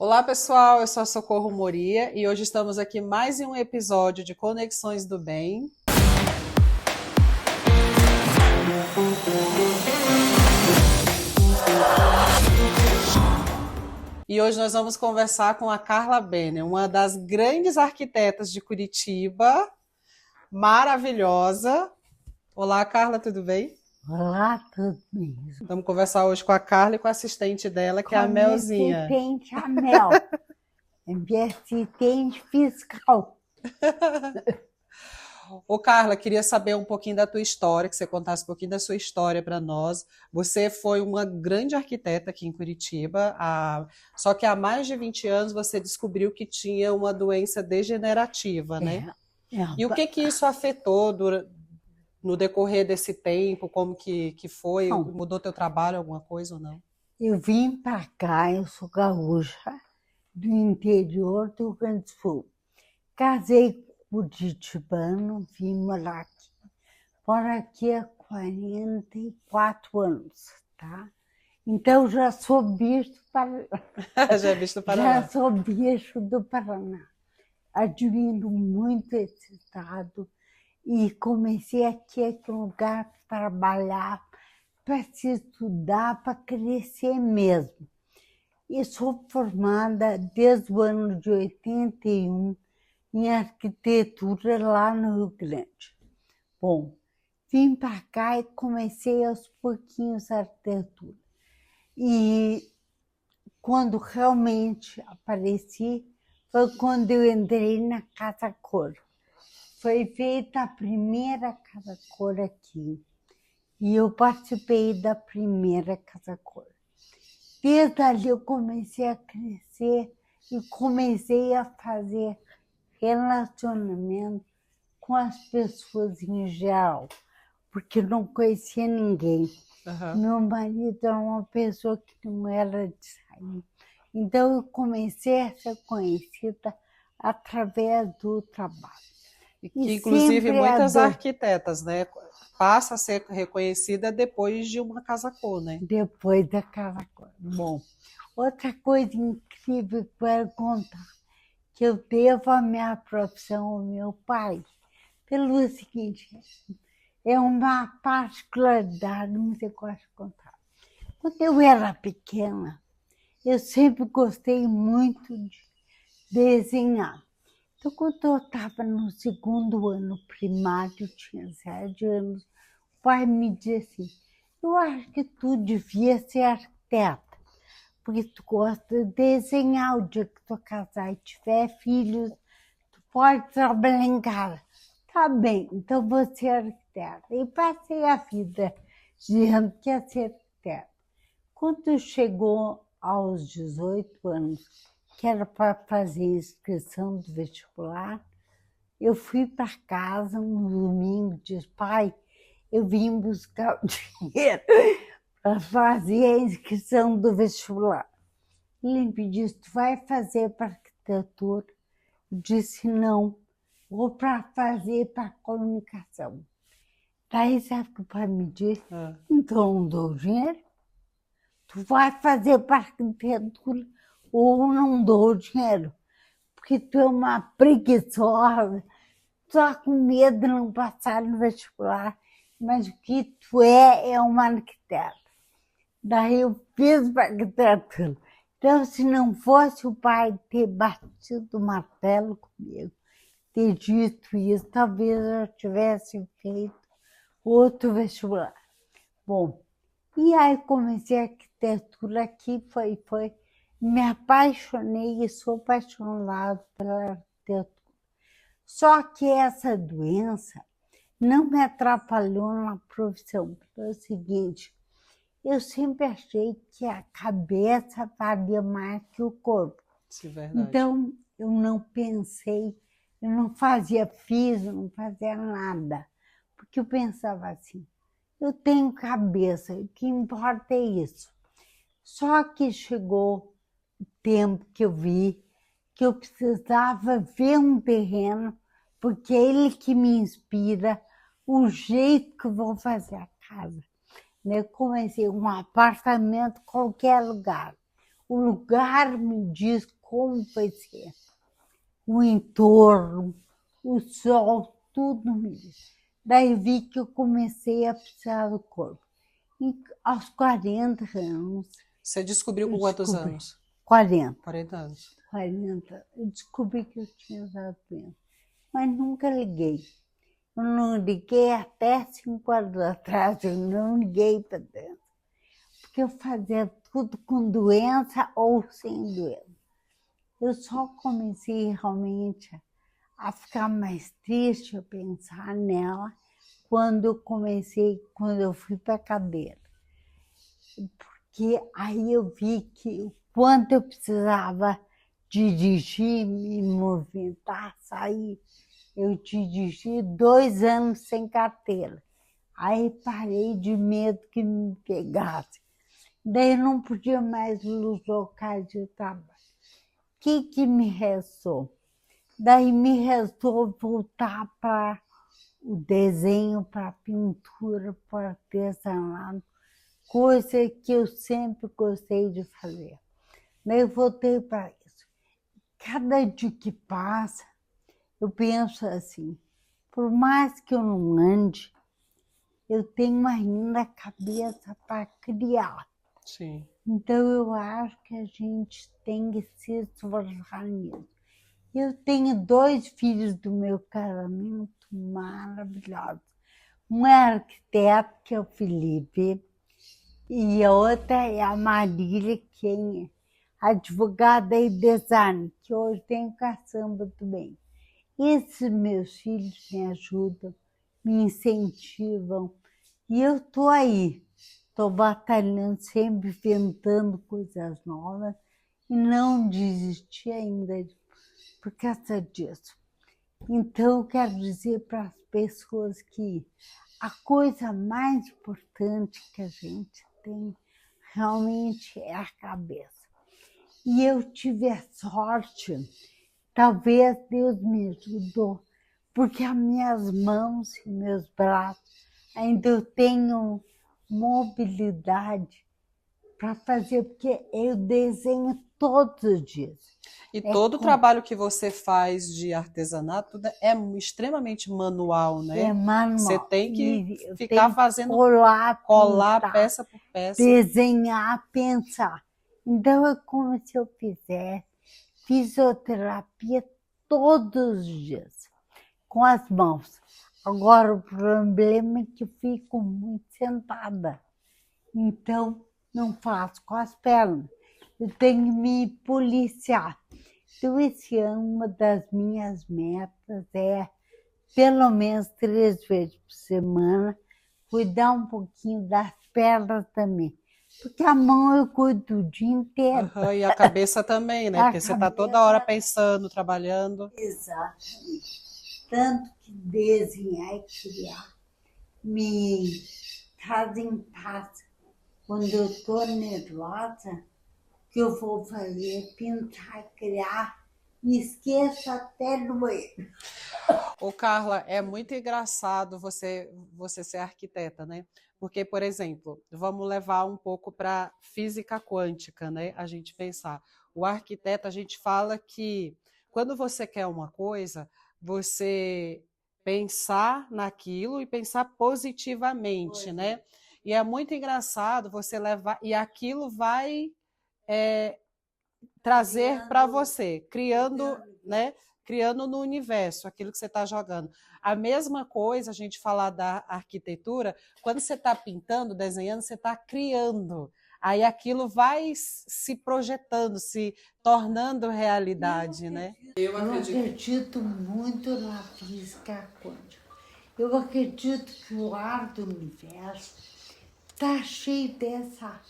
Olá, pessoal, eu sou a Socorro Moria e hoje estamos aqui mais em um episódio de Conexões do Bem. E hoje nós vamos conversar com a Carla Benner, uma das grandes arquitetas de Curitiba, maravilhosa. Olá, Carla, tudo bem? Olá, tudo bem? Vamos conversar hoje com a Carla e com a assistente dela, que é a Com Melzinha. assistente a Mel, minha assistente fiscal. Ô, Carla, queria saber um pouquinho da tua história, que você contasse um pouquinho da sua história para nós. Você foi uma grande arquiteta aqui em Curitiba, só que há mais de 20 anos você descobriu que tinha uma doença degenerativa, né? E o que isso afetou no decorrer desse tempo? Como que foi? Bom, Mudou teu trabalho, alguma coisa ou não? eu vim para cá, eu sou gaúcha, do interior do Rio Grande do Sul. Casei com o curitibano, vim morar aqui. Moro aqui há 44 anos, tá? Então já sou bicho Já é visto para já sou bicho do Paraná. Admiro muito esse estado e comecei aqui um lugar para trabalhar, para se estudar, para crescer mesmo. E sou formada desde o ano de 81 em arquitetura lá no Rio Grande. Bom, vim para cá e comecei aos pouquinhos a arquitetura. E quando realmente apareci, foi quando eu entrei na Casa Cor. Foi feita a primeira Casa Cor aqui. E eu participei da primeira Casa Cor. Desde ali eu comecei a crescer e comecei a fazer relacionamento com as pessoas em geral, porque não conhecia ninguém. Uhum. Meu marido era uma pessoa que não era de sair. Então eu comecei a ser conhecida através do trabalho. Que, inclusive, muitas arquitetas, né, passa a ser reconhecida depois de uma Casa Cor, né? Depois da Casa Cor. Bom, outra coisa incrível que eu quero contar, que eu devo a minha profissão ao meu pai, pelo seguinte, é uma particularidade, mas eu gosto de contar. Quando eu era pequena, eu sempre gostei muito de desenhar. Então, quando eu estava no segundo ano primário, tinha 7 anos, o pai me disse assim, eu acho que tu devia ser arquiteta, porque tu gosta de desenhar. O dia que tu casar e tiver filhos, tu pode trabalhar em casa. Tá bem, então vou ser arquiteta. E passei a vida dizendo que ia ser arquiteta. Quando chegou aos 18 anos, que era para fazer inscrição do vestibular, eu fui para casa um domingo e disse, pai, eu vim buscar o dinheiro para fazer a inscrição do vestibular. Ele me disse, tu vai fazer para arquitetura? Eu disse, não, vou para fazer para comunicação. Daí sabe o que o pai me disse? Então não dou dinheiro. Tu vai fazer para arquitetura ou não dou dinheiro, porque tu é uma preguiçosa, tu tá com medo de não passar no vestibular, mas o que tu é uma arquiteta. Daí eu fiz para arquitetura. Então, se não fosse o pai ter batido o martelo comigo, ter dito isso, talvez eu tivesse feito outro vestibular. Bom, e aí comecei a arquitetura aqui, me apaixonei e sou apaixonada pela arquitetura. Só que essa doença não me atrapalhou na profissão. É o seguinte, eu sempre achei que a cabeça valia mais que o corpo. Sim, verdade. Então, eu não pensei, eu não fazia física, não fazia nada. Porque eu pensava assim, eu tenho cabeça, o que importa é isso. Só que chegou o tempo que eu vi que eu precisava ver um terreno, porque é ele que me inspira o jeito que eu vou fazer a casa. Eu comecei um apartamento em qualquer lugar. O lugar me diz como vai ser. O entorno, o sol, tudo me diz. Daí vi que eu comecei a precisar do corpo. E aos 40 anos. Você descobriu com quantos anos? 40. 40 anos. 40. Eu descobri que eu tinha dado doença. Mas nunca liguei. Eu não liguei até 5 anos atrás. Eu não liguei para doença. Porque eu fazia tudo com doença ou sem doença. Eu só comecei realmente a ficar mais triste, a pensar nela, quando eu fui para a cadeira. Porque aí eu vi que o quanto eu precisava dirigir, me movimentar, sair. Eu dirigi 2 anos sem carteira. Aí parei de medo que me pegasse. Daí eu não podia mais nos locais de trabalho. O que me restou? Daí me restou voltar para o desenho, para a pintura, para o artesanato, coisa que eu sempre gostei de fazer. Daí eu voltei para isso. Cada dia que passa, eu penso assim, por mais que eu não ande, eu tenho ainda a cabeça para criar. Sim. Então eu acho que a gente tem que se esforçar nisso. Eu tenho 2 filhos do meu casamento maravilhosos. Um é arquiteto, que é o Felipe, e a outra é a Marília, que é advogada e design, que hoje tem o caçamba também. Esses meus filhos me ajudam, me incentivam, e eu estou aí. Estou batalhando, sempre inventando coisas novas, e não desisti ainda por causa disso. Então, eu quero dizer para as pessoas que a coisa mais importante que a gente tem realmente é a cabeça. E eu tive a sorte, talvez Deus me ajudou, porque as minhas mãos e meus braços ainda eu tenho mobilidade para fazer, porque eu desenho todos os dias. E todo o trabalho que você faz de artesanato é extremamente manual, né? É manual. Você tem que eu ficar tenho fazendo, colar pintar, peça por peça. desenhar, pensar. Então é como se eu fizesse fisioterapia todos os dias, com as mãos. Agora o problema é que eu fico muito sentada. Então não faço com as pernas. Eu tenho que me policiar. Então, esse ano, uma das minhas metas é, pelo menos 3 vezes por semana, cuidar um pouquinho das pernas também. Porque a mão eu cuido o dia inteiro. Uhum, e a cabeça também, né? Porque você está toda hora pensando, trabalhando. Exatamente. Tanto que desenhar e criar me trazem paz. Quando eu estou nervosa, que eu vou fazer, pintar, criar, me esqueço até do banheiro. Ô, Carla, é muito engraçado você ser arquiteta, né? Porque, por exemplo, vamos levar um pouco para física quântica, né? A gente pensar. O arquiteto, a gente fala que quando você quer uma coisa, você pensar naquilo e pensar positivamente, né? E é muito engraçado você levar, e aquilo vai trazer para você, criando, né? Criando no universo aquilo que você está jogando. A mesma coisa, a gente falar da arquitetura, quando você está pintando, desenhando, você está criando. Aí aquilo vai se projetando, se tornando realidade, né? Eu acredito muito na física quântica. Eu acredito que o ar do universo está cheio dessa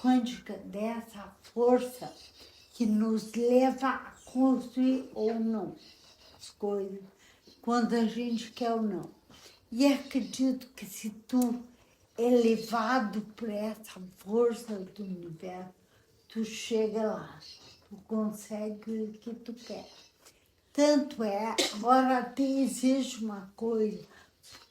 quântica, dessa força que nos leva a construir ou não as coisas, quando a gente quer ou não. E acredito que se tu é levado por essa força do universo, tu chega lá, tu consegue o que tu quer. Tanto é, agora existe uma coisa,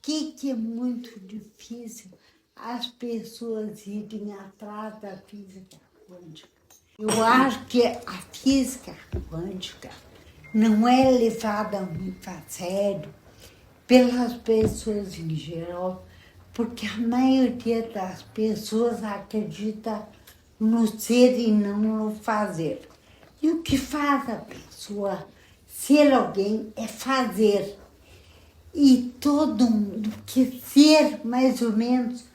que é muito difícil as pessoas irem atrás da física quântica. Eu acho que a física quântica não é levada muito a sério pelas pessoas em geral, porque a maioria das pessoas acredita no ser e não no fazer. E o que faz a pessoa ser alguém é fazer. E todo mundo que ser, mais ou menos,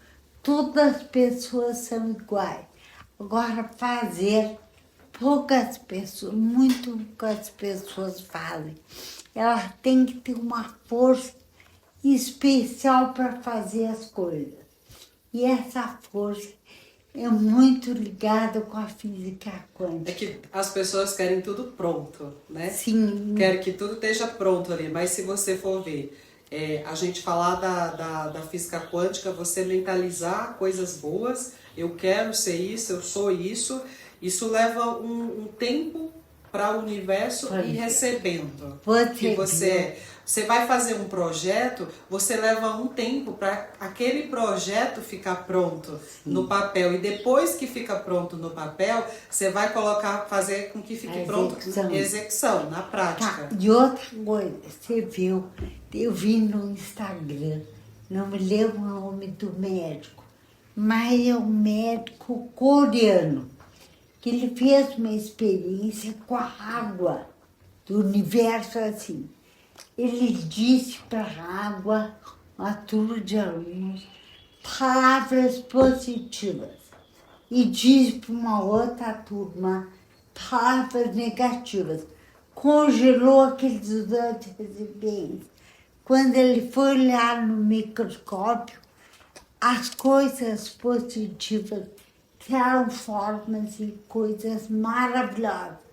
todas as pessoas são iguais. Agora, fazer, poucas pessoas, muito poucas pessoas fazem. Ela tem que ter uma força especial para fazer as coisas. E essa força é muito ligada com a física quântica. É que as pessoas querem tudo pronto, né? Sim. Querem que tudo esteja pronto ali, mas se você for ver, a gente falar da física quântica, você mentalizar coisas boas, eu quero ser isso, eu sou isso, isso leva um tempo para o universo ir recebendo. Que você vai fazer um projeto, você leva um tempo para aquele projeto ficar pronto no papel. E depois que fica pronto no papel, você vai fazer com que fique pronto na execução, na prática. Tá. E outra coisa, você viu, eu vi no Instagram, não me lembro o nome do médico, mas é um médico coreano, que ele fez uma experiência com a água do universo assim. Ele disse para a água, uma turma de alunos, palavras positivas. E disse para uma outra turma palavras negativas. Congelou aqueles dois recipientes. Quando ele foi olhar no microscópio, as coisas positivas eram formas e coisas maravilhosas.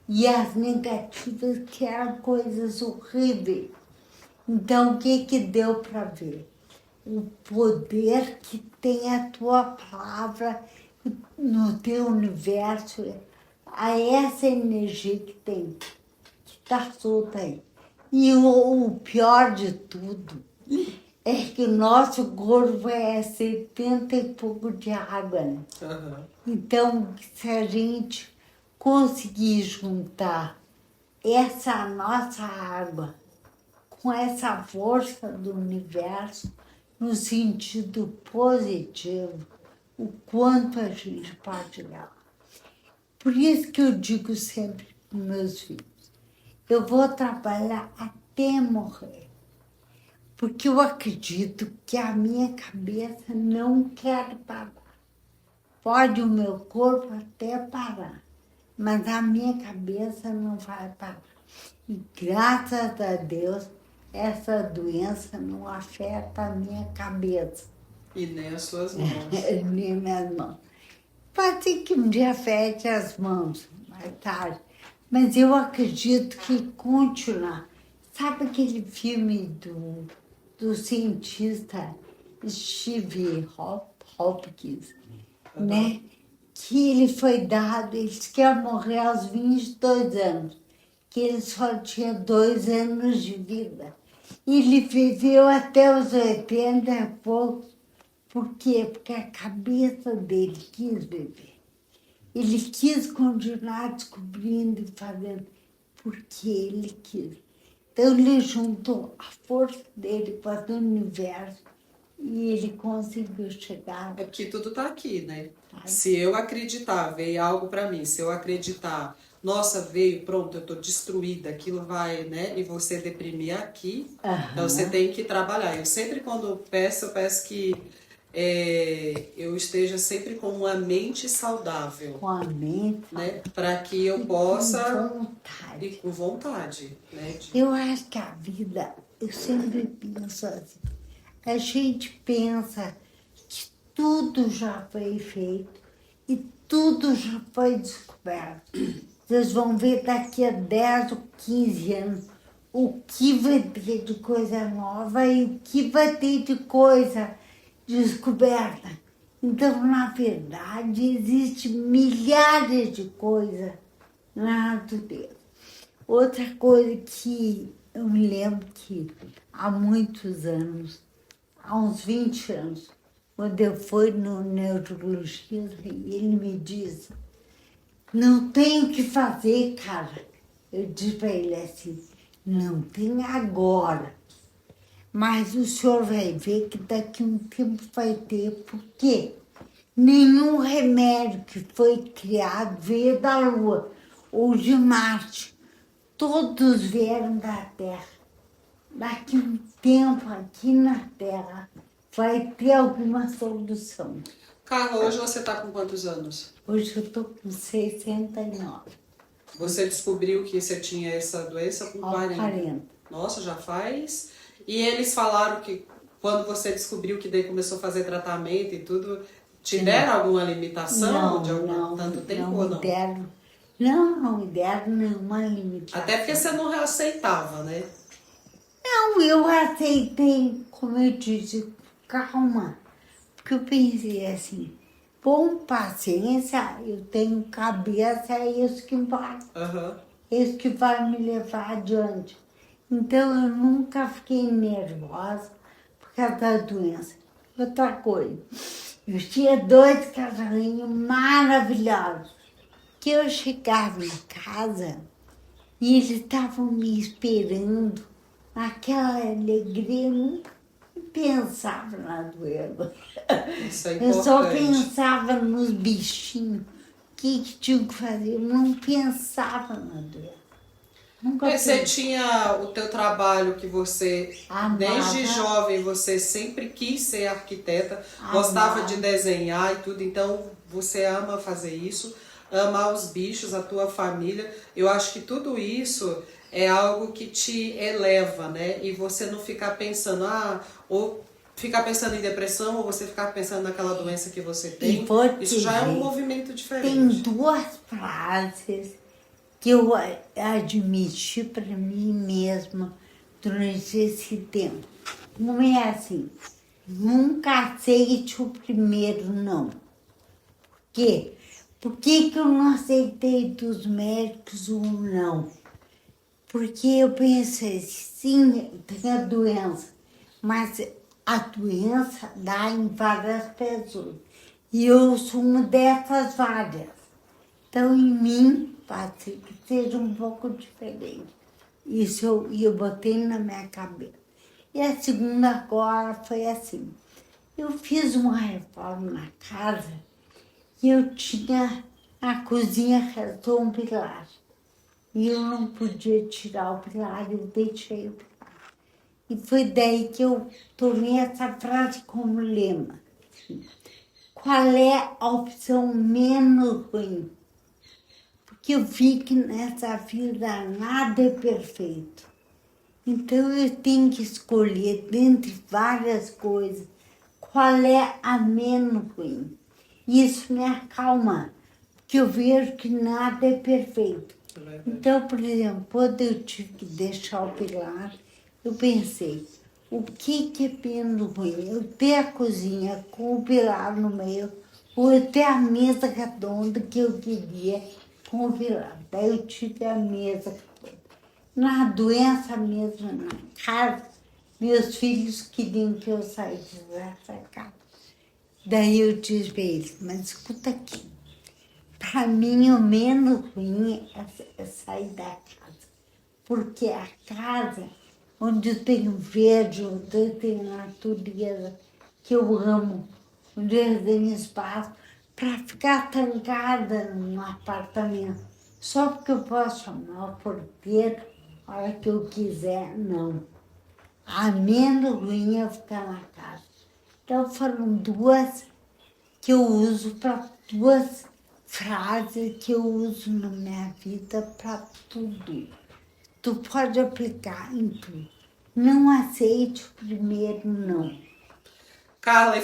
E as negativas que eram coisas horríveis. Então, o que deu para ver? O poder que tem a tua palavra no teu universo, a essa energia que tem, que está solta aí. E o pior de tudo é que o nosso corpo é 70 e pouco de água, né? Uhum. Então, se a gente conseguir juntar essa nossa água com essa força do universo no sentido positivo, o quanto a gente pode dar. Por isso que eu digo sempre para meus filhos, eu vou trabalhar até morrer, porque eu acredito que a minha cabeça não quer parar. Pode o meu corpo até parar, mas a minha cabeça não vai parar. E graças a Deus, essa doença não afeta a minha cabeça. E nem as suas mãos. Nem minhas mãos. Pode ser que um dia afete as mãos, mais tarde. Mas eu acredito que continuar. Sabe aquele filme do cientista Steve Hopkins, né? Que ele foi dado, ele quer morrer aos 22 anos, que ele só tinha 2 anos de vida. E ele viveu até os 80 e poucos. Por quê? Porque a cabeça dele quis viver. Ele quis continuar descobrindo e fazendo, porque ele quis. Então ele juntou a força dele com a do universo e ele conseguiu chegar. É porque tudo está aqui, né? Se eu acreditar, veio algo para mim, se eu acreditar, nossa, veio, pronto, eu estou destruída, aquilo vai, né? E você deprimir aqui, então você tem que trabalhar. Eu sempre, quando peço, eu peço que eu esteja sempre com uma mente saudável. Com a mente, né? Para que eu possa... com vontade. E com vontade, né? Eu acho que a vida, eu sempre penso assim, a gente pensa que tudo já foi feito e tudo já foi descoberto. Vocês vão ver daqui a 10 ou 15 anos o que vai ter de coisa nova e o que vai ter de coisa descoberta. Então, na verdade, existem milhares de coisas na natureza. Outra coisa que eu me lembro que há muitos anos, há uns 20 anos, quando eu fui no neurologista, ele me disse não tem o que fazer, cara. Eu disse para ele assim, não tem agora. Mas o senhor vai ver que daqui a um tempo vai ter, porque nenhum remédio que foi criado veio da Lua ou de Marte. Todos vieram da Terra. Daqui a um tempo, aqui na Terra, vai ter alguma solução. Carla, hoje você está com quantos anos? Hoje eu estou com 69. Você descobriu que você tinha essa doença com 40. Nossa, já faz. E eles falaram que quando você descobriu que daí começou a fazer tratamento e tudo, te deram alguma limitação de algum tanto tempo ou não? Não me deram nenhuma limitação. Até porque você não aceitava, né? Não, eu aceitei, como eu disse, calma. Porque eu pensei assim, com paciência, eu tenho cabeça, é isso que importa. É isso que vai me levar adiante. Então, eu nunca fiquei nervosa por causa da doença. Outra coisa, eu tinha 2 cachorrinhos maravilhosos, que eu chegava em casa e eles estavam me esperando, naquela alegria, eu nunca pensava na doença. Isso é importante. Eu só pensava nos bichinhos, o que tinha que fazer, eu não pensava na doença. Você tinha o teu trabalho que você, desde jovem, você sempre quis ser arquiteta, gostava de desenhar e tudo, então você ama fazer isso, ama os bichos, a tua família. Eu acho que tudo isso é algo que te eleva, né? E você não ficar pensando, ou ficar pensando em depressão, ou você ficar pensando naquela doença que você tem. Isso já é um movimento diferente. Tem 2 frases que eu admiti para mim mesma durante esse tempo. Uma é assim, nunca aceite o primeiro não. Por quê? Por que eu não aceitei dos médicos o não? Porque eu pensei, sim, tem a doença, mas a doença dá em várias pessoas. E eu sou uma dessas várias. Então, em mim, pode ser que seja um pouco diferente. Isso eu botei na minha cabeça. E a segunda agora foi assim. Eu fiz uma reforma na casa e eu tinha a cozinha restou um pilar. E eu não podia tirar o pilar, eu deixei o pilar. E foi daí que eu tomei essa frase como lema. Qual é a opção menos ruim? Porque eu vi que nessa vida nada é perfeito. Então eu tenho que escolher, dentre várias coisas, qual é a menos ruim. Isso me acalma, porque eu vejo que nada é perfeito. Então, por exemplo, quando eu tive que deixar o pilar, eu pensei, o que é menos ruim? Eu ter a cozinha com o pilar no meio, ou eu ter a mesa redonda que eu queria com o pilar. Daí eu tive a mesa redonda. Na doença mesmo, na casa, meus filhos queriam que eu saísse dessa casa. Daí eu disse para eles, mas escuta aqui, para mim o menos ruim é sair da casa. Porque a casa, onde eu tenho verde, onde eu tenho natureza, que eu amo, onde eu tenho espaço, para ficar trancada num apartamento. Só porque eu posso chamar o porteiro a hora que eu quiser, não. A menos ruim é ficar na casa. Então foram 2 que eu uso para 2 frases que eu uso na minha vida para tudo. Tu pode aplicar em tudo. Não aceite o primeiro não. Carla,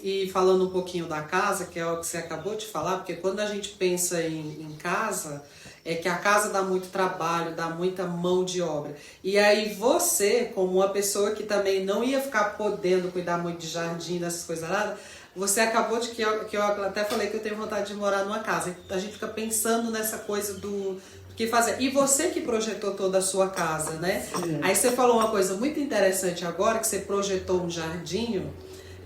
e falando um pouquinho da casa, que é o que você acabou de falar, porque quando a gente pensa em casa, é que a casa dá muito trabalho, dá muita mão de obra. E aí você, como uma pessoa que também não ia ficar podendo cuidar muito de jardim, dessas coisas nada, você acabou de que eu até falei que eu tenho vontade de morar numa casa. A gente fica pensando nessa coisa do que fazer. E você que projetou toda a sua casa, né? Sim. Aí você falou uma coisa muito interessante agora, que você projetou um jardim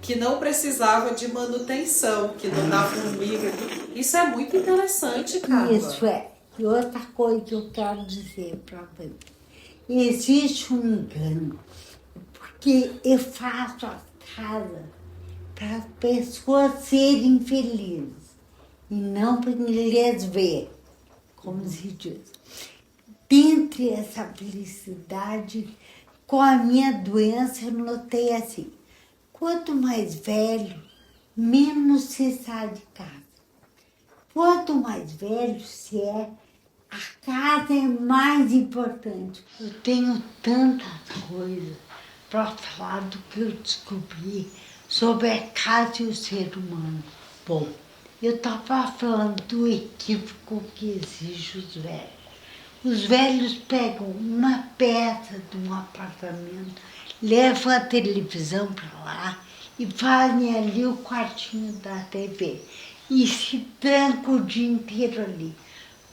que não precisava de manutenção, que não dá formiga. Isso é muito interessante, Carla. Isso é. E outra coisa que eu quero dizer para você. Existe um engano, porque eu faço a casa para as pessoas serem felizes e não para lhes ver, como se diz. Dentre essa felicidade, com a minha doença, eu notei assim, quanto mais velho, menos se sai de casa. Quanto mais velho se é, a casa é mais importante. Eu tenho tantas coisas para falar do que eu descobri sobre a casa e o ser humano. Bom, eu estava falando do equívoco que exige os velhos. Os velhos pegam uma peça de um apartamento, levam a televisão para lá e fazem ali o quartinho da TV. E se trancam o dia inteiro ali,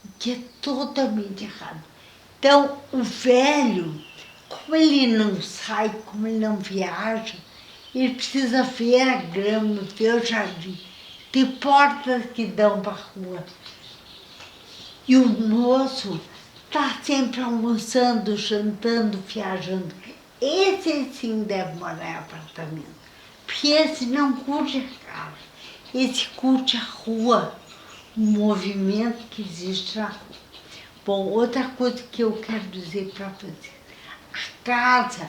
o que é totalmente errado. Então, o velho, como ele não sai, como ele não viaja, ele precisa ver a grama, ver o jardim. Tem portas que dão para a rua. E o moço está sempre almoçando, jantando, viajando. Esse sim deve morar em apartamento. Porque esse não curte a casa. Esse curte a rua, o movimento que existe na rua. Bom, outra coisa que eu quero dizer para você. A casa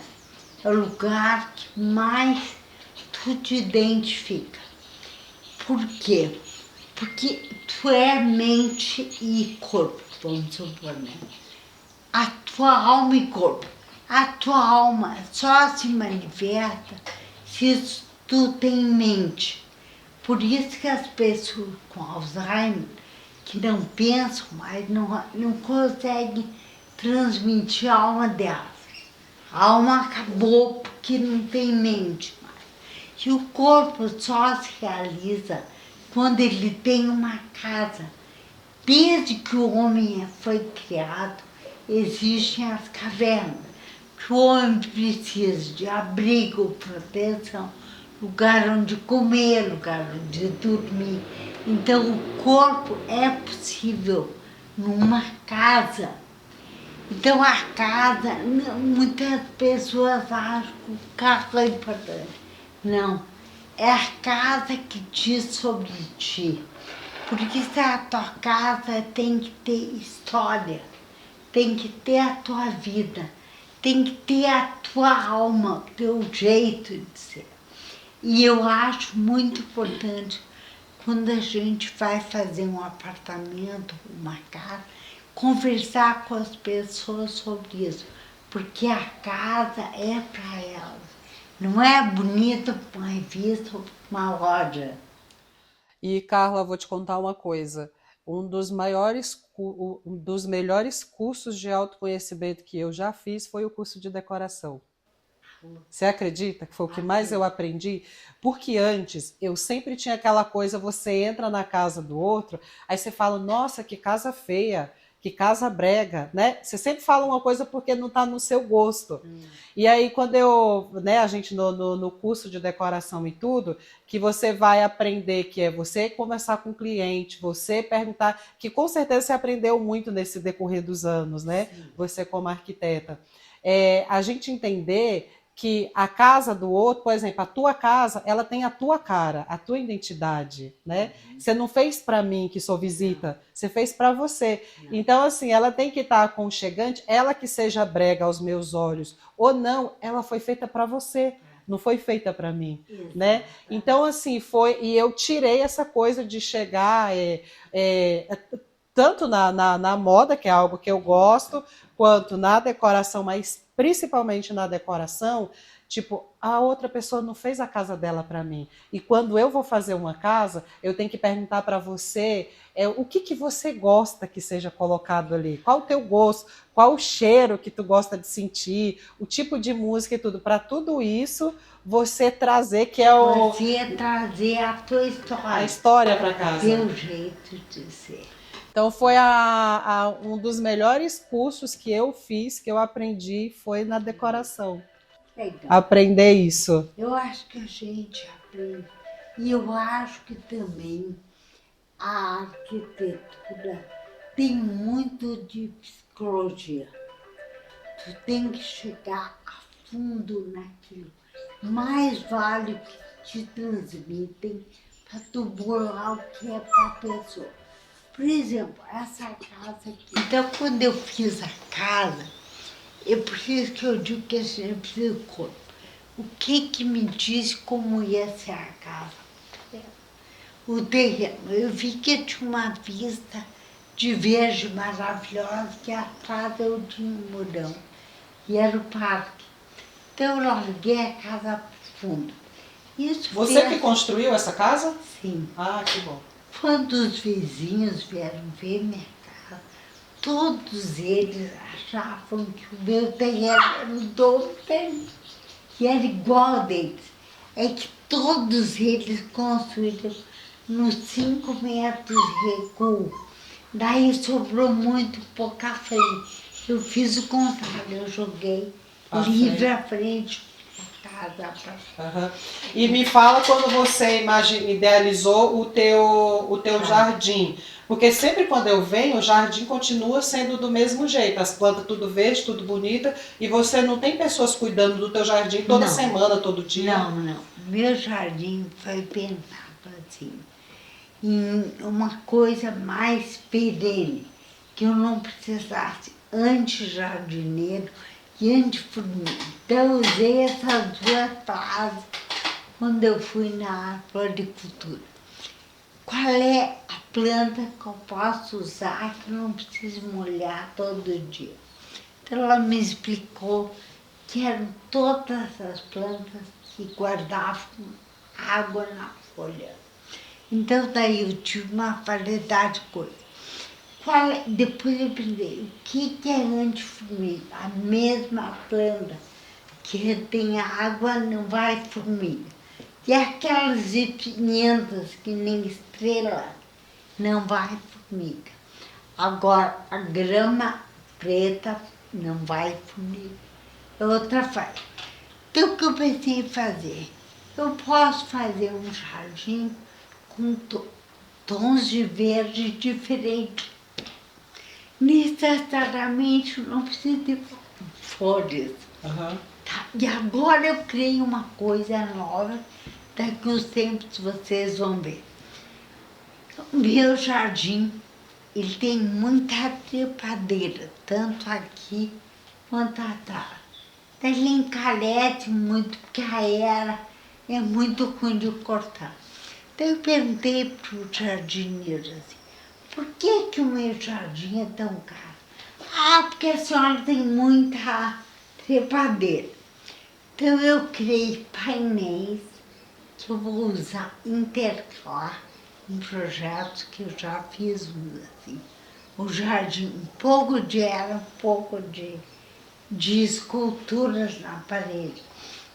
é o lugar que mais tu te identifica. Por quê? Porque tu é mente e corpo, vamos supor, né? A tua alma e corpo. A tua alma só se manifesta se tu tem mente. Por isso que as pessoas com Alzheimer, que não pensam mais, não conseguem transmitir a alma delas. A alma acabou porque não tem mente mais. E o corpo só se realiza quando ele tem uma casa. Desde que o homem foi criado, existem as cavernas. Que o homem precisa de abrigo, proteção, lugar onde comer, lugar onde dormir. Então o corpo é possível numa casa. Então a casa, muitas pessoas acham que o carro é importante. Não, é a casa que diz sobre ti. Porque se a tua casa tem que ter história, tem que ter a tua vida, tem que ter a tua alma, o teu jeito de ser. E eu acho muito importante quando a gente vai fazer um apartamento, uma casa, conversar com as pessoas sobre isso, porque a casa é para elas. Não é bonita para uma revista ou para uma loja. E, Carla, vou te contar uma coisa. Um dos melhores cursos de autoconhecimento que eu já fiz foi o curso de decoração. Você acredita que foi o que mais eu aprendi? Porque antes eu sempre tinha aquela coisa, você entra na casa do outro, aí você fala, nossa, que casa feia, que casa brega, né? Você sempre fala uma coisa porque não está no seu gosto. E aí quando né, a gente no curso de decoração e tudo, que você vai aprender que é você conversar com o cliente, você perguntar, que com certeza você aprendeu muito nesse decorrer dos anos, né? Sim. Você como arquiteta. A gente entender que a casa do outro, por exemplo, a tua casa, ela tem a tua cara, a tua identidade, né? Você não fez para mim que sou visita, você fez para você. Então, assim, ela tem que estar aconchegante, ela que seja brega aos meus olhos ou não, ela foi feita para você. Não foi feita para mim, né? Então, assim, e eu tirei essa coisa de chegar tanto na moda, que é algo que eu gosto, quanto na decoração, mas principalmente na decoração, tipo, a outra pessoa não fez a casa dela para mim. E quando eu vou fazer uma casa, eu tenho que perguntar para você o que você gosta que seja colocado ali, qual o teu gosto, qual o cheiro que tu gosta de sentir, o tipo de música e tudo. Para tudo isso, você trazer que é o... Você trazer a tua história. A história para casa. Teu jeito de ser. Então foi um dos melhores cursos que eu fiz, que eu aprendi, foi na decoração. Legal. Aprender isso. Eu acho que a gente aprende. E eu acho que também a arquitetura tem muito de psicologia. Tu tem que chegar a fundo naquilo. Mais vale o que te transmitem para tu bolar o que é para a pessoa. Por exemplo, essa casa aqui. Então, quando eu fiz a casa, é por isso que eu digo que a gente precisa do corpo. O que me disse como ia ser a casa? O terreno. Eu vi que tinha uma vista de verde maravilhosa, que atrás eu tinha um murão. E era o parque. Então eu larguei a casa para fundo. Isso Você fez... que construiu essa casa? Sim. Ah, que bom. Quando os vizinhos vieram ver minha casa, todos eles achavam que o meu terreno era o dobro deles. E era igual deles. É que todos eles construíram nos 5 metros de recuo. Daí sobrou muito pouca frente. Eu fiz o contrário, eu joguei livre à frente da casa. Uhum. E me fala quando você idealizou o teu jardim. Porque sempre quando eu venho, o jardim continua sendo do mesmo jeito. As plantas tudo verde, tudo bonita. E você não tem pessoas cuidando do teu jardim toda semana, todo dia? Não. Meu jardim foi pensado assim, em uma coisa mais perene, que eu não precisasse anti-jardineiro e anti-formiga. Então eu usei essas duas frases quando eu fui na floricultura. Qual é a planta que eu posso usar que eu não preciso molhar todo dia? Então ela me explicou que eram todas as plantas que guardavam água na folha. Então daí eu tive uma variedade de coisas. Depois eu pensei, o que é anti-formiga? A mesma planta que retém água não vai formiga. E aquelas pimenta que nem estrela, não vai formiga. Agora, a grama preta não vai formiga. Outra faz. Então, o que eu pensei em fazer? Eu posso fazer um jardim com tons de verde diferentes. Necessariamente não precisa de flores. Uhum. Tá? E agora eu criei uma coisa nova, daqui uns tempos vocês vão ver. O meu jardim, ele tem muita trepadeira, tanto aqui quanto atrás. Ele encarece muito, porque a era é muito ruim de cortar. Então eu perguntei para o jardineiro assim, por que o meu jardim é tão caro? Ah, porque a senhora tem muita trepadeira. Então eu criei painéis que eu vou usar intercalar em projetos que eu já fiz assim. O jardim, um pouco de era, um pouco de esculturas na parede.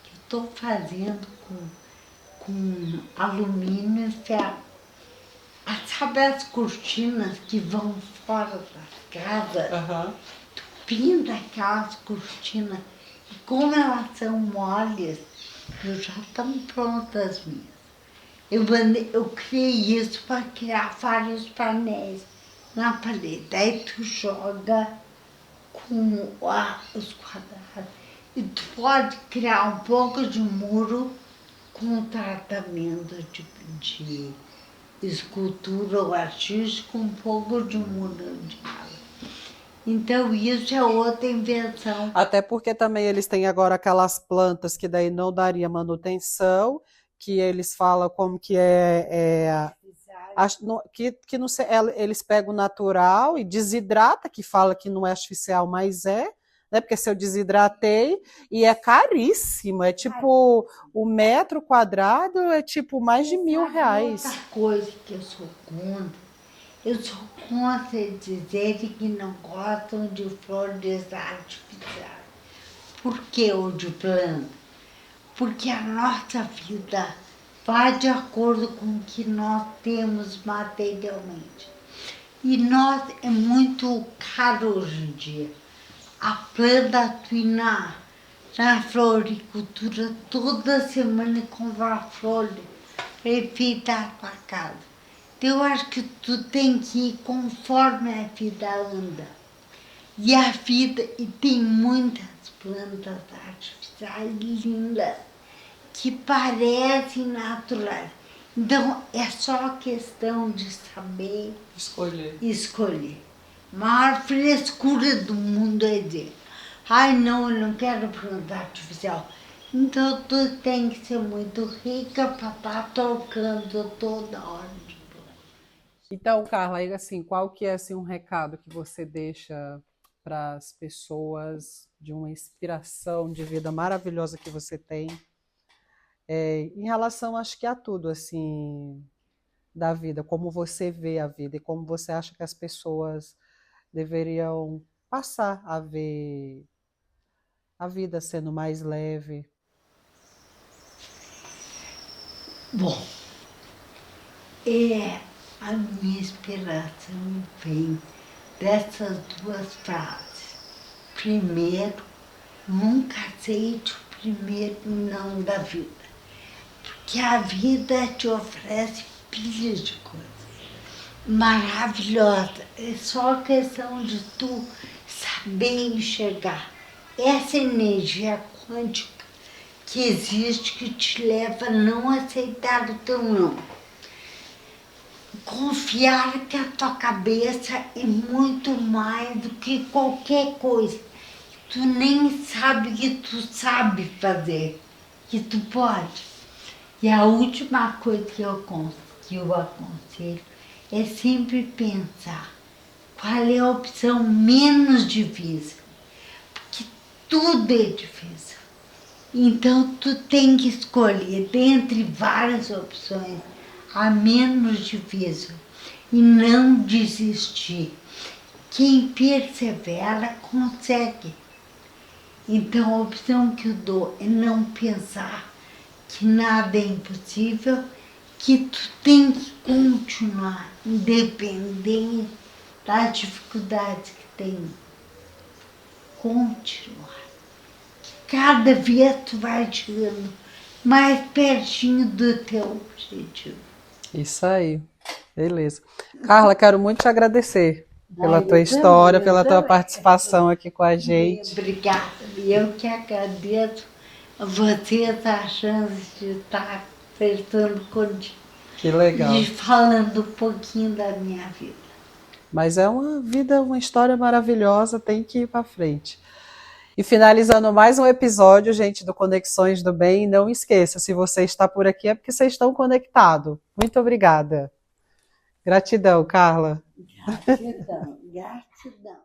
Que eu estou fazendo com alumínio e ferro. Sabe as cortinas que vão fora das casas? Uhum. Tu pinta aquelas cortinas e como elas são moles, já estão prontas minhas. Eu criei isso para criar vários painéis na parede. Aí tu joga com os quadrados e tu pode criar um pouco de muro com tratamento de escultura ou artístico, um pouco de muro de água. Então isso é outra invenção. Até porque também eles têm agora aquelas plantas que daí não daria manutenção, que eles falam como que que não sei, eles pegam o natural e desidrata, que fala que não é artificial, mas é, né? Porque se eu desidratei, e é caríssimo, é tipo, o metro quadrado é tipo mais de R$1.000. Outra coisa que eu sou contra dizerem que não gostam de flores artificiais. Por que o de planta? Porque a nossa vida vai de acordo com o que nós temos materialmente. E é muito caro hoje em dia. A planta tu ir na floricultura toda semana comprar flores para enfeitar a tua casa. Eu acho que tu tem que ir conforme a vida anda. E a vida, e tem muitas plantas artificiais lindas, que parecem naturais. Então, é só questão de saber escolher. A maior frescura do mundo é dizer, ai não, eu não quero planta artificial. Então, tu tem que ser muito rica para estar trocando toda hora de planta. Então, Carla, aí, assim, qual que é assim, um recado que você deixa para as pessoas de uma inspiração de vida maravilhosa que você tem, em relação, acho que a tudo, assim, da vida, como você vê a vida e como você acha que as pessoas deveriam passar a ver a vida sendo mais leve. Bom, a minha inspiração vem dessas duas frases. Primeiro, nunca aceite o primeiro não da vida, porque a vida te oferece pilhas de coisas maravilhosas. É só questão de tu saber enxergar essa energia quântica que existe, que te leva a não aceitar o teu não. Confiar que a tua cabeça é muito mais do que qualquer coisa. Tu nem sabe que tu sabe fazer, que tu pode. E a última coisa que eu aconselho é sempre pensar qual é a opção menos difícil, porque tudo é difícil. Então tu tem que escolher dentre várias opções a menos difícil e não desistir. Quem persevera consegue. Então a opção que eu dou é não pensar que nada é impossível, que tu tem que continuar independente das dificuldades que tem. Continuar. Cada vez tu vai chegando mais pertinho do teu objetivo. Isso aí, beleza. Carla, quero muito te agradecer pela tua Eu história, também, pela eu tua também. participação aqui com a gente. Obrigada. Eu que agradeço a vocês a chance de estar conversando contigo Que legal. e falando um pouquinho da minha vida. Mas é uma vida, uma história maravilhosa, tem que ir para frente. E finalizando mais um episódio, gente, do Conexões do Bem, não esqueça, se você está por aqui é porque vocês estão conectados. Muito obrigada. Gratidão, Carla. Gratidão, gratidão.